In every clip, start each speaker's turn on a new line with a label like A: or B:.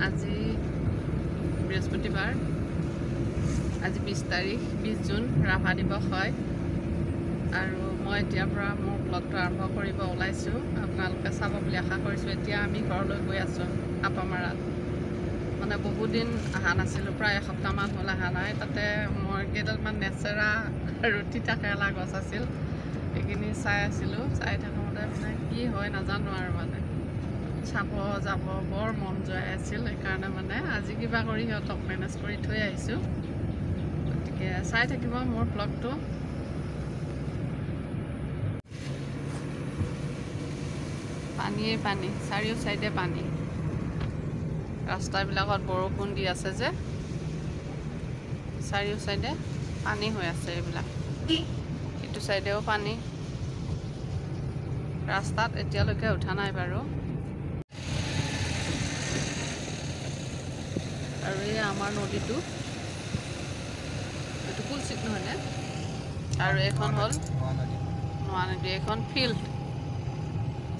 A: আজি বৃহস্পতিবাৰ আজি 20 তাৰিখ 20 জুন ৰাভা দিৱস হয় আৰু মই এতিয়াৰ পৰা মোৰ ব্লগটো আৰম্ভ কৰিব ওলাইছোঁ আপোনালোকে চাব বুলি আশা কৰিছোঁ। এতিয়া আমি ঘৰলৈ গৈ আছোঁ আপামাৰাত মানে বহুত দিন অহা নাছিলোঁ, প্ৰায় এসপ্তাহমান হ'ল অহা নাই। তাতে মই কেইডালমান নেচেৰা আৰু তিতা কেৰেলা গছ আছিল, সেইখিনি চাই আছিলোঁ। চাই থাকোঁতে মানে কি হয় নাজানো আৰু মানে চাব যাব বৰ মন যোৱাই আছিল। সেইকাৰণে মানে আজি কিবা কৰি সিহঁতক মেনেজ কৰি থৈ আহিছোঁ। গতিকে চাই থাকিব মোৰ ব্লগটো। পানীয়ে পানী, চাৰিও চাইডে পানী। ৰাস্তাবিলাকত বৰষুণ দি আছে যে চাৰিও চাইডে পানী হৈ আছে। এইবিলাক ইটো চাইডেও পানী। ৰাস্তাত এতিয়ালৈকে উঠা নাই বাৰু। আৰু এই আমাৰ নদীটো, এইটো কুলচিত নহয়নে? আৰু এইখন হ'ল নোৱা নদী। এইখন ফিল্ড,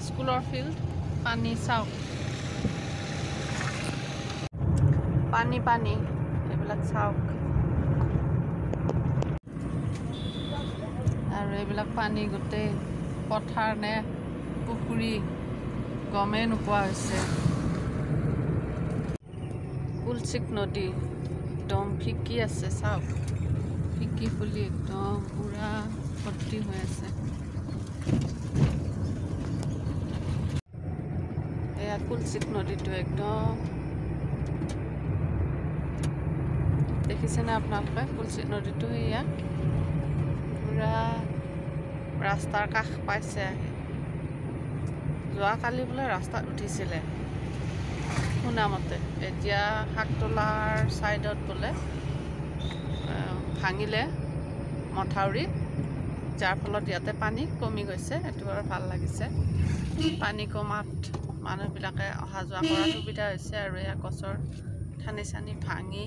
A: স্কুলৰ ফিল্ড। পানী চাওক, পানী পানী এইবিলাক চাওক। আৰু এইবিলাক পানী গোটেই পথাৰ নে পুখুৰী গমেই নোপোৱা হৈছে। কুলচিত নদী একদম ফিকি আছে, চাওক ফিকি ফুলি একদম পুৰা ভৰ্তি হৈ আছে। এয়া কুলচিত নদীটো একদম দেখিছেনে আপোনালোকে? কুলচিত নদীটো এয়া পুৰা ৰাস্তাৰ কাষ পাইছে আহি। যোৱাকালি বোলে ৰাস্তাত উঠিছিলে শুনামতে। এতিয়া শাকতলাৰ ছাইডত বোলে ভাঙিলে মথাউৰি, যাৰ ফলত ইয়াতে পানী কমি গৈছে। এইটো আৰু ভাল লাগিছে। পানী কমাত মানুহবিলাকে অহা যোৱা কৰাৰ সুবিধা হৈছে। আৰু এয়া গছৰ ঠানি চানি ভাঙি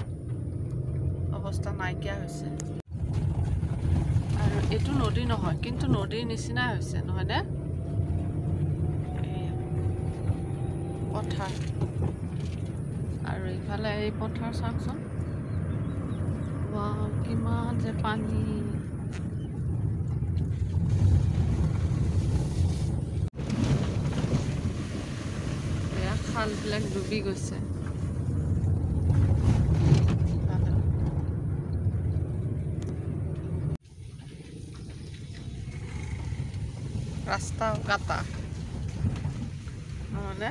A: অৱস্থা নাইকিয়া হৈছে। আৰু এইটো নদী নহয়, কিন্তু নদীৰ নিচিনাই হৈছে নহয়নে? পথাৰ, আৰু ইফালে এই পথাৰ চাওকচোন, কিমান যে পানী। এয়া খালবিলাক ডুবি গৈছে। ৰাস্তাও কাটা নহ'লে।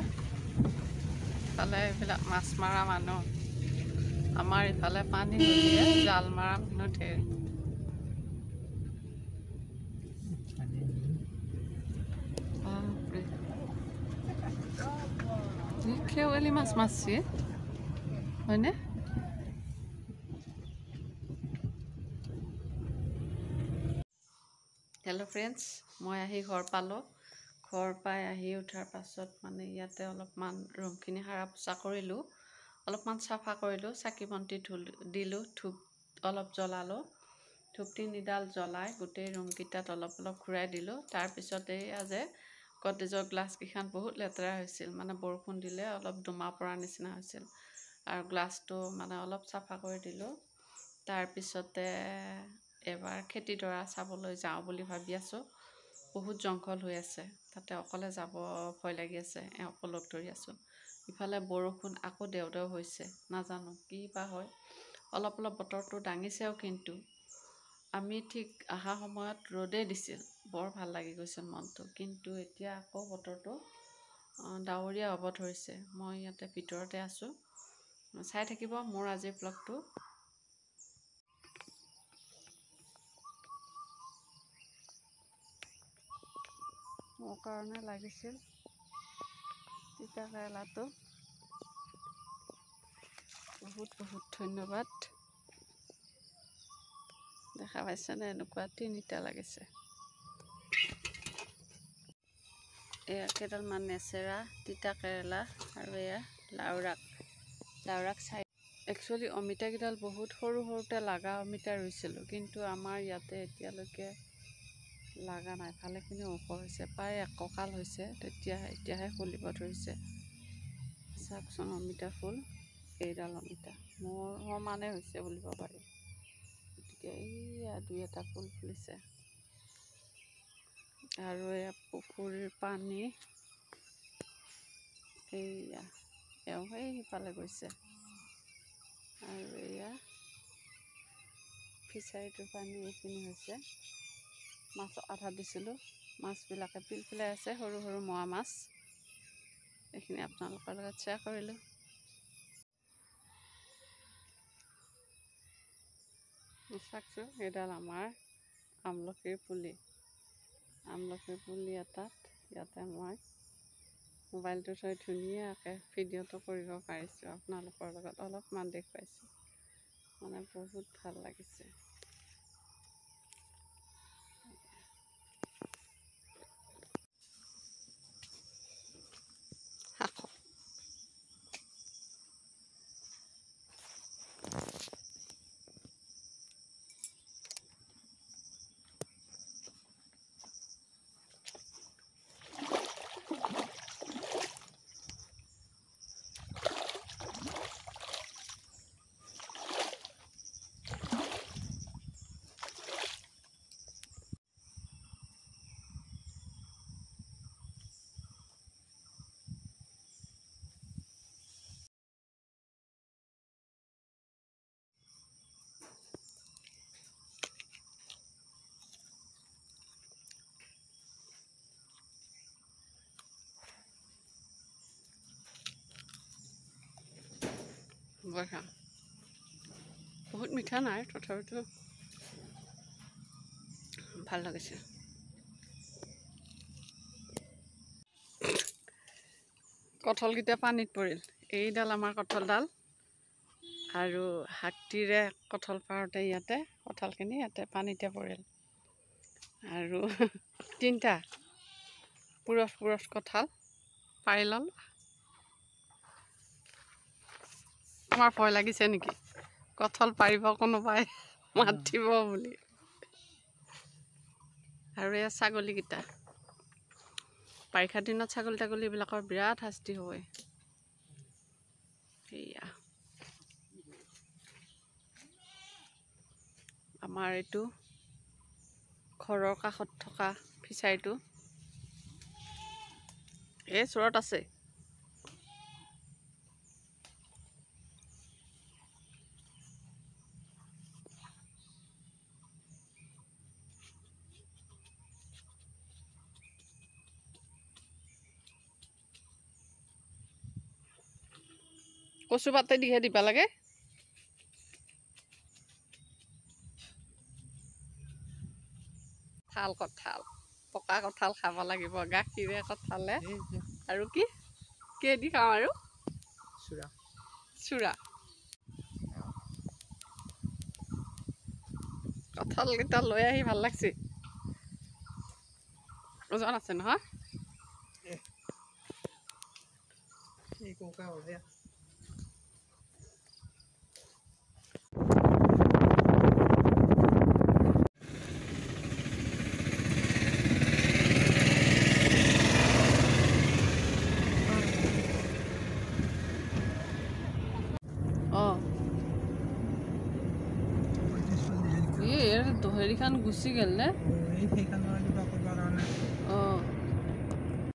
A: ইফালে এইবিলাক মাছ মৰা মানুহ, আমাৰ ইফালে পানী নদীয়ে জাল মৰা মানুহ ঢেৰ। খেৱালি মাছ মাৰছি হয়নে? হেল্ল' ফ্ৰেণ্ডছ, মই আহি ঘৰ পালোঁ। ঘৰ পাই আহি উঠাৰ পাছত মানে ইয়াতে অলপমান ৰুমখিনি সাৰা পোচা কৰিলোঁ, অলপমান চাফা কৰিলোঁ, চাকি বন্তি দিলোঁ, ধূপ অলপ জ্বলালোঁ। ধূপ 3ডাল জ্বলাই গোটেই ৰুমকেইটাত অলপ অলপ ঘূৰাই দিলোঁ। তাৰপিছত এইয়া যে গডৰেজৰ গ্লাছকেইখন বহুত লেতেৰা হৈছিল, মানে বৰষুণ দিলে অলপ দুমা পৰাৰ নিচিনা হৈছিল। আৰু গ্লাছটো মানে অলপ চাফা কৰি দিলোঁ। তাৰপিছতে এবাৰ খেতিডৰা চাবলৈ যাওঁ বুলি ভাবি আছোঁ। বহুত জংঘল হৈ আছে, তাতে অকলে যাব ভয় লাগি আছে। এওঁকো লগ ধৰি আছোঁ। ইফালে বৰষুণ আকৌ দেও দেও হৈছে, নাজানো কি বা হয়। অলপ অলপ বতৰটো দাঙিছেও, কিন্তু আমি ঠিক অহা সময়ত ৰ'দেই দিছিল, বৰ ভাল লাগি গৈছিল মনটো। কিন্তু এতিয়া আকৌ বতৰটো ডাৱৰীয়া হ'ব ধৰিছে। মই ইয়াতে ভিতৰতে আছোঁ, চাই থাকিব মোৰ আজিৰ ব্লগটো। মোৰ কাৰণে লাগিছিল তিতা কেৰেলাটো, বহুত বহুত ধন্যবাদ। দেখা পাইছেনে? এনেকুৱা 3টা লাগিছে। এয়া কেইডালমান নেচেৰা, তিতা কেৰেলা আৰু এয়া লাওৰাগ চাই। একচুৱেলি অমিতাকেইডাল বহুত সৰু সৰুতে লগা অমিতা ৰুইছিলোঁ, কিন্তু আমাৰ ইয়াতে এতিয়ালৈকে লগা নাই। ভালেখিনি ওখ হৈছে, প্ৰায় 1 কঁকাল হৈছে। এতিয়াহে ফুলিব ধৰিছে। চাওকচোন অমিতা ফুল। এইডাল অমিতা মোৰ সমানে হৈছে বুলিব পাৰি। গতিকে এইয়া দুই এটা ফুল ফুলিছে আৰু এয়া পুখুৰীৰ পানী এইয়া এওঁ সেই সিফালে গৈছে আৰু এয়া ফিচাৰীটোৰ পানী এইখিনি হৈছে। মাছ আধা দিছিলোঁ, মাছবিলাকে পিলপিলাই আছে, সৰু সৰু মোৱা মাছ। এইখিনি আপোনালোকৰ লগত শ্বেয়াৰ কৰিলোঁ। চাওকচোন, এইডাল আমাৰ আমলখিৰ পুলি। আমলখিৰ পুলি এটাত ইয়াতে মই মোবাইলটো থৈ ধুনীয়াকৈ ভিডিঅ'টো কৰিব পাৰিছোঁ। আপোনালোকৰ লগত অলপমান দেখুৱাইছোঁ, মানে বহুত ভাল লাগিছে। বঢ়িয়া, বহুত মিঠা নাই, তথাপিতো ভাল লাগিছে। কঁঠালকেইটা পানীত পৰিল। এইডাল আমাৰ কঁঠালডাল আৰু হাতীৰে কঁঠাল পাৰোঁতে ইয়াতে কঁঠালখিনি ইয়াতে পানীতে পৰিল। আৰু তিনিটা পুৰঠ কঁঠাল পাৰি ল'ল। আমাৰ ভয় লাগিছে নেকি কঁঠাল পাৰিব কোনোবাই মাতিব বুলি। আৰু এয়া ছাগলীকেইটা, বাৰিষা দিনত ছাগলী তাগলীবিলাকৰ বিৰাট শাস্তি হয়। সেয়া আমাৰ এইটো ঘৰৰ কাষত থকা ফিচাৰীটো এই চোৰত আছে। কচু পাতে দিহে দিবা লাগে। কঁঠাল পকা কঁঠাল খাব লাগিব, গাখীৰে কঁঠালে। আৰু কি দি খাওঁ আৰু চূড়া। কঁঠালকেইটা লৈ আহি ভাল লাগছে। ওজন আছে নহয়। হেৰিখন গুচি গ'ল নে?